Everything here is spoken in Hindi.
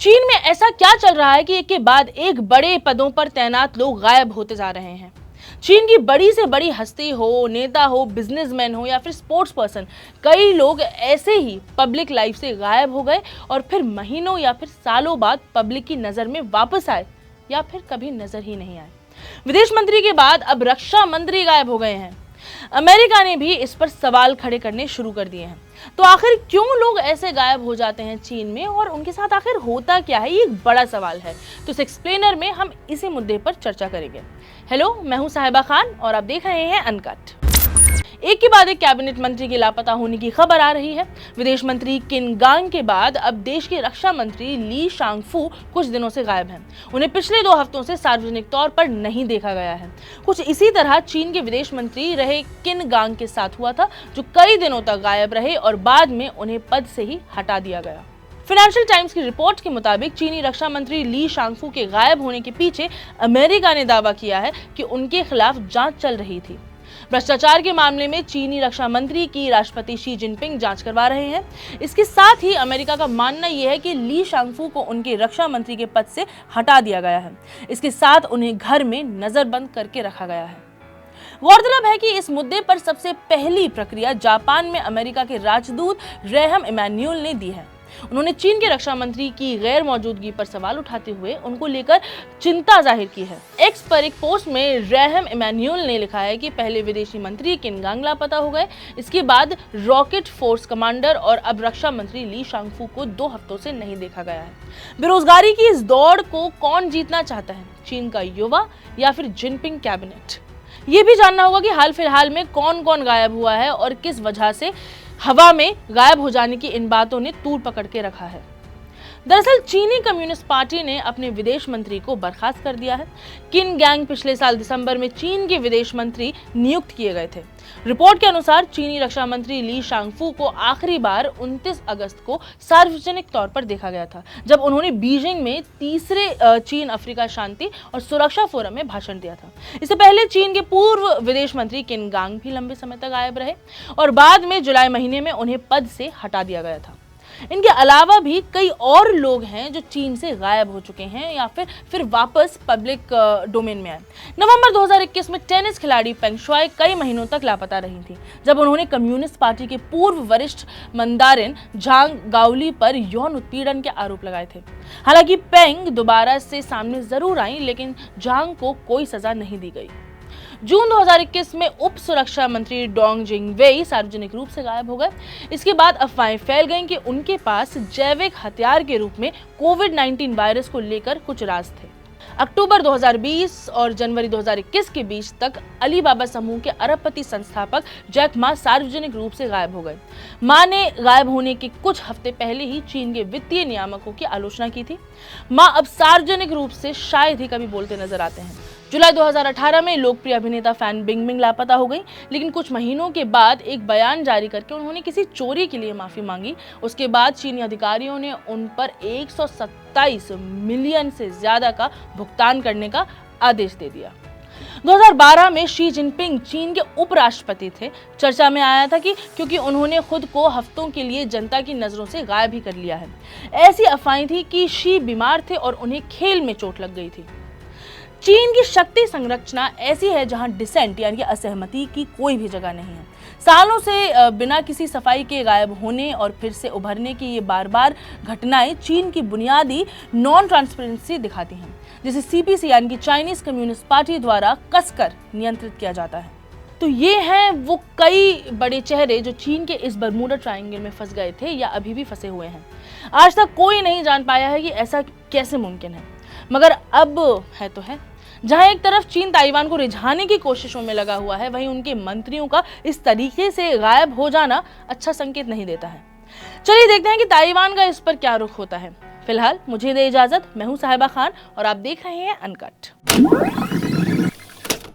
चीन में ऐसा क्या चल रहा है कि एक के बाद एक बड़े पदों पर तैनात लोग गायब होते जा रहे हैं। चीन की बड़ी से बड़ी हस्ती हो, नेता हो, बिजनेसमैन हो या फिर स्पोर्ट्स पर्सन, कई लोग ऐसे ही पब्लिक लाइफ से गायब हो गए और फिर महीनों या फिर सालों बाद पब्लिक की नजर में वापस आए या फिर कभी नजर ही नहीं आए। विदेश मंत्री के बाद अब रक्षा मंत्री गायब हो गए हैं। अमेरिका ने भी इस पर सवाल खड़े करने शुरू कर दिए हैं। तो आखिर क्यों लोग ऐसे गायब हो जाते हैं चीन में और उनके साथ आखिर होता क्या है, ये एक बड़ा सवाल है। तो इस एक्सप्लेनर में हम इसी मुद्दे पर चर्चा करेंगे। हेलो, मैं हूं साहिबा खान और आप देख रहे हैं अनकट। एक के बाद एक कैबिनेट मंत्री के लापता होने की खबर आ रही है। विदेश मंत्री किन गांग के बाद अब देश के रक्षा मंत्री ली शांगफू कुछ दिनों से गायब हैं। उन्हें पिछले 2 हफ्तों से सार्वजनिक तौर पर नहीं देखा गया है। कुछ इसी तरह चीन के विदेश मंत्री रहे किन गांग के साथ हुआ था, जो कई दिनों तक गायब रहे और बाद में उन्हें पद से ही हटा दिया गया। फाइनेंशियल टाइम्स की रिपोर्ट के मुताबिक चीनी रक्षा मंत्री ली शांगफू के गायब होने के पीछे अमेरिका ने दावा किया है कि उनके खिलाफ जांच चल रही थी। भ्रष्टाचार के मामले में चीनी रक्षा मंत्री की राष्ट्रपति शी जिनपिंग जांच करवा रहे हैं। इसके साथ ही अमेरिका का मानना यह है कि ली शांगफू को उनके रक्षा मंत्री के पद से हटा दिया गया है। इसके साथ उन्हें घर में नजरबंद करके रखा गया है। गौरतलब है कि इस मुद्दे पर सबसे पहली प्रक्रिया जापान में अमेरिका के राजदूत रेहम इमैनुअल ने दी है। उन्होंने चीन के रक्षा मंत्री की गैर मौजूदगी पर सवाल उठाते हुए उनको लेकर चिंता जाहिर की है। एक्स पर एक पोस्ट में रेहम इमैनुअल ने लिखा है कि पहले विदेशी मंत्री किन गांग लापता हो गए, इसके बाद रॉकेट फोर्स कमांडर और अब रक्षा मंत्री ली शांगफू को 2 हफ्तों से नहीं देखा गया है। बेरोजगारी की इस दौड़ को कौन जीतना चाहता है, चीन का युवा या फिर जिनपिंग कैबिनेट? ये भी जानना होगा कि हाल फिलहाल में कौन कौन गायब हुआ है और किस वजह से हवा में गायब हो जाने की इन बातों ने तूल पकड़ के रखा है। दरअसल चीनी कम्युनिस्ट पार्टी ने अपने विदेश मंत्री को बर्खास्त कर दिया है। किन गांग पिछले साल दिसंबर में चीन के विदेश मंत्री नियुक्त किए गए थे। रिपोर्ट के अनुसार चीनी रक्षा मंत्री ली शांगफू को आखिरी बार 29 अगस्त को सार्वजनिक तौर पर देखा गया था, जब उन्होंने बीजिंग में 3रे चीन अफ्रीका शांति और सुरक्षा फोरम में भाषण दिया था। इससे पहले चीन के पूर्व विदेश मंत्री किन गांग भी लंबे समय तक गायब रहे और बाद में जुलाई महीने में उन्हें पद से हटा दिया गया था। इनके अलावा भी कई और लोग हैं जो चीन से गायब हो चुके हैं या फिर वापस पब्लिक डोमेन में आए। नवंबर 2021 में टेनिस खिलाड़ी पेंग शुआई कई महीनों तक लापता रही थी, जब उन्होंने कम्युनिस्ट पार्टी के पूर्व वरिष्ठ मंदारिन झांग गाओली पर यौन उत्पीड़न के आरोप लगाए थे। हालांकि पेंग दोबारा से सामने जरूर आई, लेकिन झांग को कोई सजा नहीं दी गई। जून 2021 में उप सुरक्षा मंत्री डोंग जिंगवेई सार्वजनिक रूप से गायब हो गए। इसके बाद अफवाहें फैल गईं कि उनके पास जैविक हथियार के रूप में कोविड-19 वायरस को लेकर कुछ राज थे। अक्टूबर 2020 और जनवरी 2021 के बीच तक अलीबाबा समूह के अरबपति संस्थापक जैक मा सार्वजनिक रूप से गायब हो गए। मा ने गायब होने के कुछ हफ्ते पहले ही चीन के वित्तीय नियामकों की आलोचना की थी। मा अब सार्वजनिक रूप से शायद ही कभी बोलते नजर आते हैं। जुलाई 2018 में लोकप्रिय अभिनेता फैन बिंगबिंग लापता हो गई, लेकिन कुछ महीनों के बाद एक बयान जारी करके उन्होंने किसी चोरी के लिए माफी मांगी। उसके बाद चीनी अधिकारियों ने उन पर 127 मिलियन से ज्यादा का भुगतान करने का आदेश दे दिया। 2012 में शी जिनपिंग चीन के उपराष्ट्रपति थे। चर्चा में आया था कि क्योंकि उन्होंने खुद को हफ्तों के लिए जनता की नजरों से गायब ही कर लिया है। ऐसी अफवाहें थी कि शी बीमार थे और उन्हें खेल में चोट लग गई थी। चीन की शक्ति संरचना ऐसी है जहां डिसेंट यानी कि असहमति की कोई भी जगह नहीं है। सालों से बिना किसी सफाई के गायब होने और फिर से उभरने की ये बार-बार घटनाएं चीन की बुनियादी नॉन ट्रांसपेरेंसी दिखाती हैं, जिसे सीपीसी यानी कि चाइनीज कम्युनिस्ट पार्टी द्वारा कसकर नियंत्रित किया जाता है। तो ये हैं वो कई बड़े चेहरे जो चीन के इस बरमूडा ट्रायंगल में फंस गए थे या अभी भी फंसे हुए हैं। आज तक कोई नहीं जान पाया है कि ऐसा कैसे मुमकिन है, मगर अब है तो है। जहां एक तरफ चीन ताइवान को रिझाने की कोशिशों में लगा हुआ है, वहीं उनके मंत्रियों का इस तरीके से गायब हो जाना अच्छा संकेत नहीं देता है। चलिए देखते हैं कि ताइवान का इस पर क्या रुख होता है। फिलहाल मुझे दे इजाजत। मैं हूं साहिबा खान और आप देख रहे हैं अनकट।